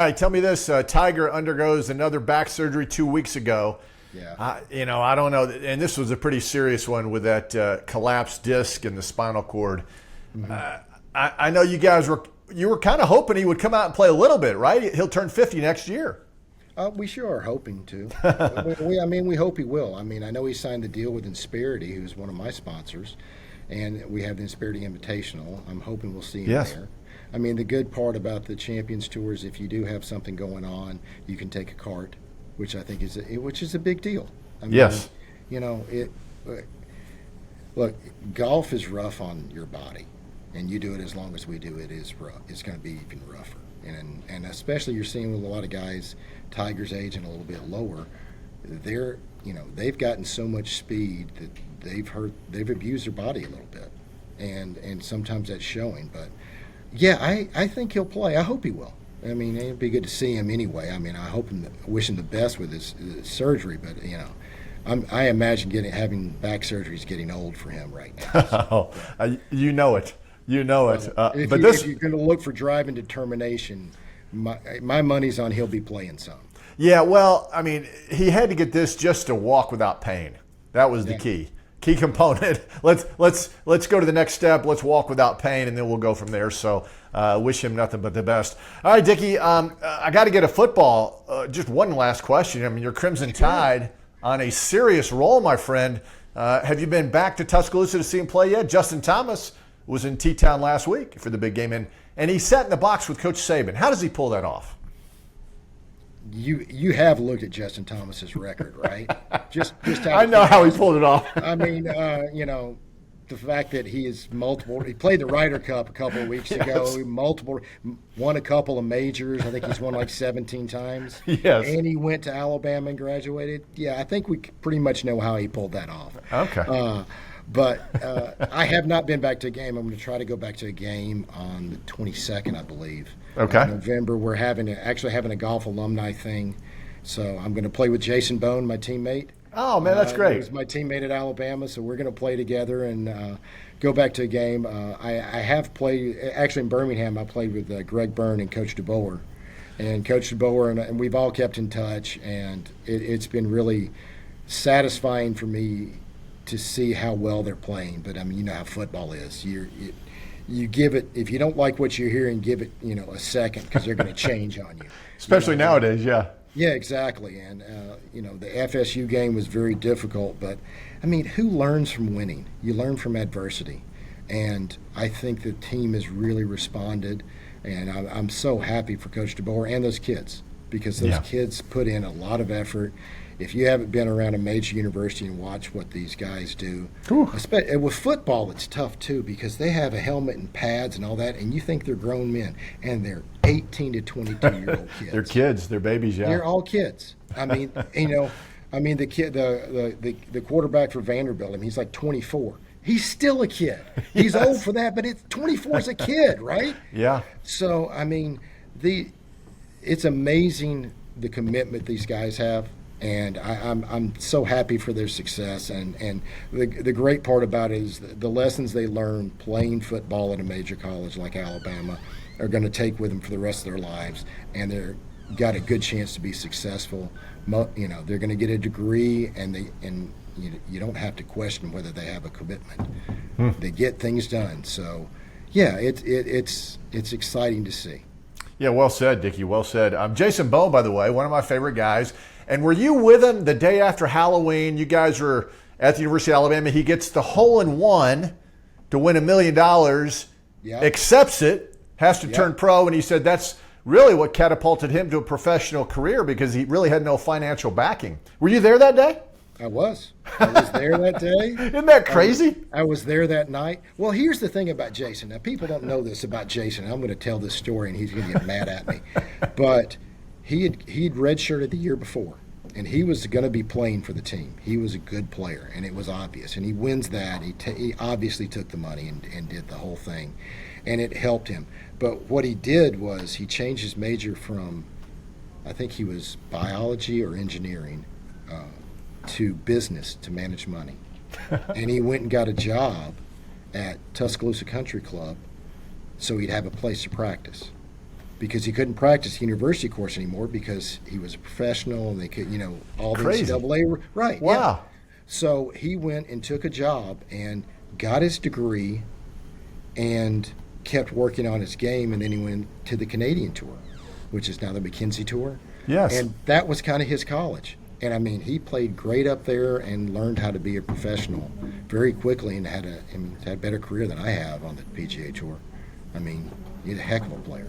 All right, tell me this. Tiger undergoes another back surgery 2 weeks ago. Yeah. I don't know. And this was a pretty serious one with that collapsed disc in the spinal cord. Mm-hmm. I know you were kind of hoping he would come out and play a little bit, right? He'll turn 50 next year. We sure are hoping to. We hope he will. I mean, I know he signed the deal with Insperity, who's one of my sponsors, and we have the Insperity Invitational. I'm hoping we'll see him there. I mean, the good part about the Champions Tour is if you do have something going on, you can take a cart, which I think is a big deal. I mean, Yes. Look, golf is rough on your body, and you do it as long as we do it is rough. It's going to be even rougher, and especially you're seeing with a lot of guys, Tiger's age and a little bit lower, they've gotten so much speed that they've abused their body a little bit, and sometimes that's showing. But yeah, I think he'll play. I hope he will. I mean, it'd be good to see him anyway. I mean, I wish him the best with his surgery, but I imagine having back surgery is getting old for him right now. You know it. You know it. If you're going to look for drive and determination, my money's on he'll be playing some. Yeah, well, I mean, he had to get this just to walk without pain. That was the key component. Let's go to the next step. Let's walk without pain, and then we'll go from there. So wish him nothing but the best. All right, Dicky, I got to get a football. Just one last question. I mean, your Crimson Tide on a serious roll, my friend. Have you been back to Tuscaloosa to see him play yet? Justin Thomas was in T-Town last week for the big game, and he sat in the box with Coach Saban. How does he pull that off? You have looked at Justin Thomas's record, right? just I know how he pulled it off. I mean, the fact that he played the Ryder Cup a couple of weeks ago, won a couple of majors. I think he's won like 17 times. Yes. And he went to Alabama and graduated. Yeah, I think we pretty much know how he pulled that off. Okay. But I have not been back to a game. I'm going to try to go back to a game on the 22nd, I believe. Okay. November. We're actually having a golf alumni thing. So I'm going to play with Jason Bone, my teammate. Oh, man, that's great. He's my teammate at Alabama, so we're going to play together and go back to a game. I have played – actually in Birmingham, I played with Greg Byrne and Coach DeBoer. And Coach DeBoer and we've all kept in touch, and it's been really satisfying for me to see how well they're playing. But, I mean, you know how football is. You give it – if you don't like what you're hearing, give it, a second because they're going to change on you. Especially nowadays, yeah. Yeah, exactly. And, the FSU game was very difficult. But, I mean, who learns from winning? You learn from adversity. And I think the team has really responded. And I'm so happy for Coach DeBoer and those kids because those kids put in a lot of effort. If you haven't been around a major university and watch what these guys do, especially with football, it's tough too because they have a helmet and pads and all that, and you think they're grown men, and they're 18 to 22-year-old kids. They're kids. They're babies. Yeah. They're all kids. I mean, the kid, the quarterback for Vanderbilt. I mean, he's like 24. He's still a kid. He's old for that, but 24 is a kid, right? Yeah. So I mean, it's amazing the commitment these guys have. And I'm so happy for their success. And the great part about it is the lessons they learn playing football at a major college like Alabama are going to take with them for the rest of their lives. And they're got a good chance to be successful. They're going to get a degree, and you don't have to question whether they have a commitment. They get things done. So, yeah, it's exciting to see. Yeah, well said, Dicky. Well said. Jason Bowe, by the way, one of my favorite guys. And were you with him the day after Halloween? You guys were at the University of Alabama. He gets the hole-in-one to win $1 million, accepts it, has to turn pro, and he said that's really what catapulted him to a professional career because he really had no financial backing. Were you there that day? I was there that day. Isn't that crazy? I was there that night. Well, here's the thing about Jason. Now, people don't know this about Jason. I'm going to tell this story, and he's going to get mad at me. But he'd redshirted the year before, and he was going to be playing for the team. He was a good player, and it was obvious. And he wins that. He obviously took the money and did the whole thing, and it helped him. But what he did was he changed his major from, I think he was biology or engineering, to business to manage money. And he went and got a job at Tuscaloosa Country Club so he'd have a place to practice. because he couldn't practice the university course anymore because he was a professional and they could, all the Crazy. NCAA were right. Wow. Yeah. So he went and took a job and got his degree and kept working on his game, and then he went to the Canadian Tour, which is now the McKenzie Tour. Yes. And that was kind of his college. And I mean, he played great up there and learned how to be a professional very quickly, and had a better career than I have on the PGA Tour. I mean, he's a heck of a player.